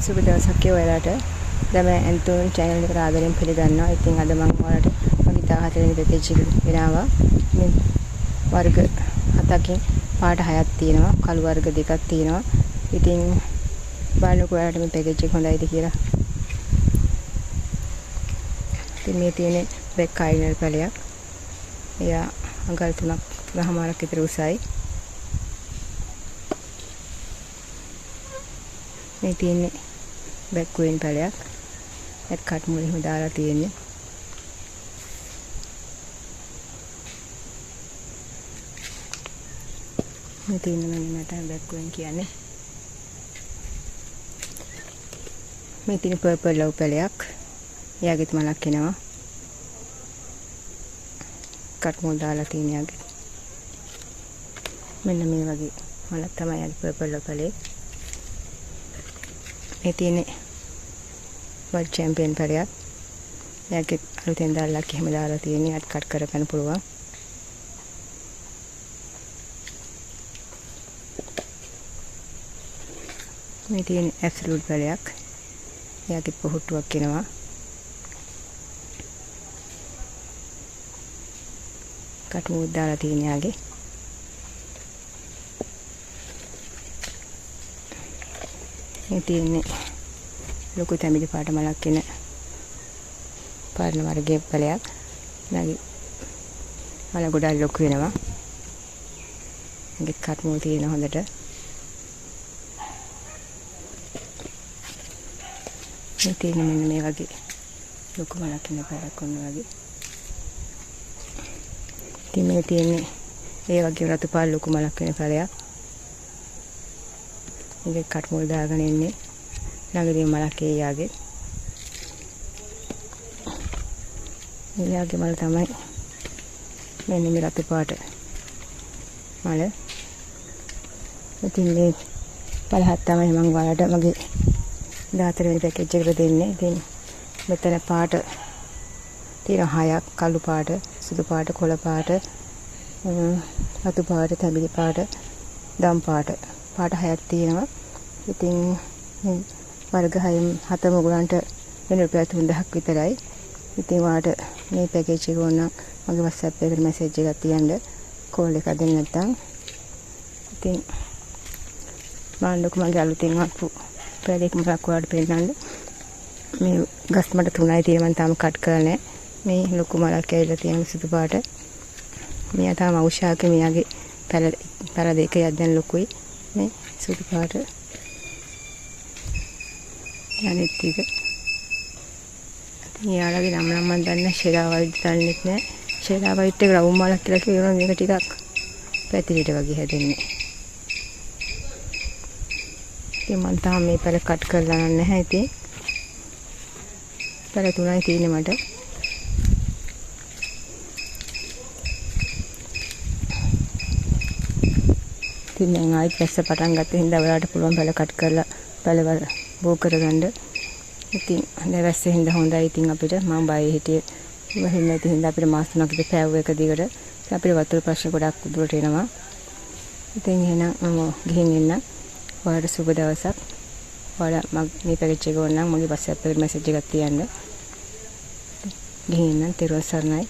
සුබ දවසක් ඔයාලට. දැන් මම ඇන්තෝන් channel එකට ආදරෙන් පිළිගන්නවා. ඉතින් අද මම ඔයාලට මගේ 14 වෙනි පැකේජ් එක ගෙනාවා. මේ වර්ග 7කින් පාට 6ක් තියෙනවා. කළු වර්ග 2ක් තියෙනවා. ඉතින් බලන්නකෝ ඔයාලට මේ පැකේජ් එක හොඳයිද කියලා. ඉතින් මේ තියෙන්නේ බෙක් අයිනර් පැලයක්. එයා අඟල් 3.5ක් විතර උසයි. මේ තියෙන්නේ බැක් කුයින් පැලයක්. ඒත් කට් මුලින්ම දාලා තියෙන්නේ. මේ තියෙන මෙන්න මට බැක් කුයින් කියන්නේ. මේ තියෙන පර්පල් ලව් පැලයක්. එයාගෙත් මලක් එනවා. කට් මුල් දාලා තියෙන එයාගෙත්. මෙන්න මේ වගේ මලක් තමයි අද පර්පල් ලව් පැලේ. මේ තියෙන්නේ වර්ල්ඩ් චැම්පියන් පැලයක්. එයාගේ අලුතෙන් දාලා එහෙම දාලා තියෙන්නේ. අත් කට් කරගන්න පුළුවන්. මේ තියෙන්නේ ඇබ්සලූට් පැලයක්. එයාගේ පොහුට්ටුවක් එනවා. කට් මුල් දාලා තියෙන එයාගේ. මේ තියෙන්නේ ලොකු තැඹිලි පාට මලක් එන පරණ වර්ගයේ පැලයක්. නැගි මල ගොඩක් ලොකු වෙනවා. මේක කට් මුල් තියෙන හොඳට. මේ තියෙන්නේ මෙන්න මේ වගේ ලොකු මලක් එන පැලයක් වුණ වගේ. ඉතින් මේ තියෙන්නේ ඒ වගේ රතු පාට ලොකු මලක් වෙන පැලයක්. මේක කට් මුල් දාගෙන ඉන්නේ. ළඟදී මලක් එයාගේ. එයාගේ මල තමයි මෙන්න මේ රතු පාට මල. ඉතින් මේ 50ක් තමයි මම ඔයාලට මගේ 14 වෙනි පැකේජ් එකට දෙන්නේ. ඉතින් මෙතන පාට තියෙන 6ක්. කළු පාට, සුදු පාට, කොළ පාට, රතු පාට, තැඹිලි පාට, දම් පාට. පාට 6ක් තියෙනවා. ඉතින් මේ වර්ග 7ම ගුණන්ට වෙන රුපියල් 3000ක් විතරයි. ඉතින් ඔයාලට මේ පැකේජ් එක ඕන නම් මගේ WhatsApp එකට මැසේජ් එකක් තියන්න. කෝල් එකක් දෙන්න නැත්නම්. ඉතින් බලන්නකො මගේ අලුතෙන් ආපු පැලේක මොකක් ඔයාලට පෙන්නන්න. මේ ගස් මඩ 3යි තියෙන මම තාම කට් කරලා නැහැ. මේ ලොකු මලක් ඇවිල්ලා තියෙන සුදු පාට. මෙයා තාම අවශ්‍යක මෙයාගේ පැල දෙක යක් දැන් ලොකුයි. මේ සුදු පාට අනිත් ටික. ඉතින් යාළුවගේ නම නම් මම දන්නේ ෂෙලා වයිට් දන්නෙත් නෑ. ෂෙලා වයිට් එක රවුම් මලක් කියලා කියනවා. මේක ටිකක් පැතිරිට වගේ හැදෙන්නේ. ඉතින් මම තාම මේ පැල කට් කරලා නැහැ. ඉතින් පැල 3යි තියෙන්නේ මට. ඉතින් දැන් ආයෙත් වැස්ස පටන් ගත්ත හින්දා ඔයාලට පුළුවන් පැල කට් කරලා පැලවල බෝ කරගන්න. ඉතින් දැන් වැස්ස හින්දා හොඳයි. ඉතින් අපිට මම බය හිටියේ වෙන්නේ නැති හින්දා අපිට මාස 3ක් විතර පෑවුව එක දිගට. අපිට වතුර ප්‍රශ්න ගොඩක් දුරට එනවා. ඉතින් එහෙනම් මම ගිහින් එන්න. ඔයාලට සුබ දවසක්. ඔයාලා මේ පැකේජ් එක ඕන නම් මගේ WhatsApp එකට මැසේජ් එකක් තියන්න. ගිහින් එන්න. තෙරුවන් සරණයි.